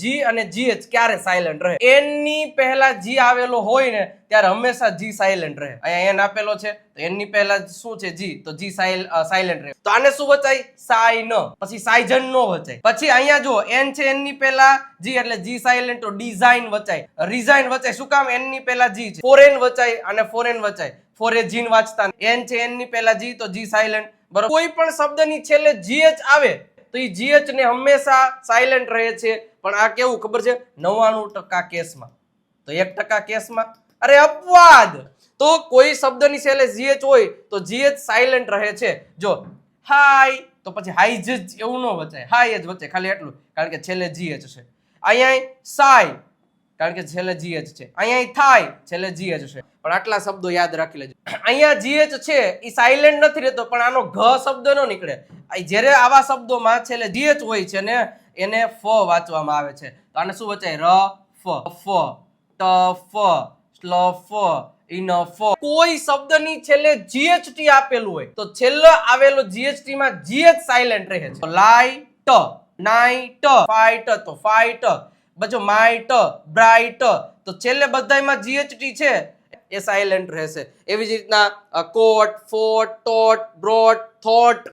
જી અને જીએચ ક્યારે સાયલેન્ટ રહે? એન ની પહેલા જી આવેલો હોય ને ત્યારે હંમેશા જી સાયલેન્ટ રહે. અહીંયા એન આપેલો છે તો એન ની પહેલા શું છે? જી. તો જી સાયલેન્ટ રહે. તો આને શું વચાય? સાઈ ન. પછી સાયજન નો વચાય. પછી અહીંયા જો એન છે, એન ની પહેલા જી એટલે જી સાયલેન્ટ. તો ડિઝાઇન વચાય, રિઝાઇન વચાય. શું કામ? એન ની પહેલા જી છે. ફોરેન વચાય અને ફોરેન વચાય. ફોરેજીન વાંચતા એન છે, એન ની પહેલા જી તો જી સાયલેન્ટ. બરોબર. કોઈ પણ શબ્દની છેલ્લે જીએચ આવે તો એ જીએચ ને હંમેશા સાયલેન્ટ રહે છે. પણ આ કેવું ખબર છે? 99% કેસમાં. તો 1% કેસમાં અરે અપવાદ. તો કોઈ શબ્દની છેલ્લે જીએચ હોય તો જીએચ સાયલેન્ટ રહે છે. જો હાય તો પછી હાઈ જ એવું ન વચાય, હાય જ વચાય, ખાલી એટલું, કારણ કે છેલ્લે જીએચ છે. અહીંયા સાય કારણ કે છેલ્લે જીએચ છે. અહીંયા થાય છેલ્લે જીએચ છે. પણ આટલા શબ્દો યાદ રાખી લેજો. અહીંયા જીએચ છે એ સાયલેન્ટ નથી રહેતો, પણ આનો ઘ શબ્દ ન નીકળે. જ્યારે આવા શબ્દોમાં છેલ્લે જીએચ હોય છે ને એને ફ વાંચવામાં આવે છે. તો આને શું વચાય? ર ફ ટ ફ સ્લ ફ ઇન ફ. કોઈ શબ્દની છેલ્લે જીએચટી આપેલું હોય તો છેલ્લે આવેલો જીએચટી માં જીએચ સાયલેન્ટ રહે છે. લાઈટ, નાઈટ, ફાઈટ તો ફાઈટ, બજો માઈટ, બ્રાઇટ, તો છેલ્લે બધાયમાં જીએચટી છે એ સાયલેન્ટ રહેશે. એવી જ રીતના કોટ, ફોટ, ટોટ, બ્રોટ, થોટ,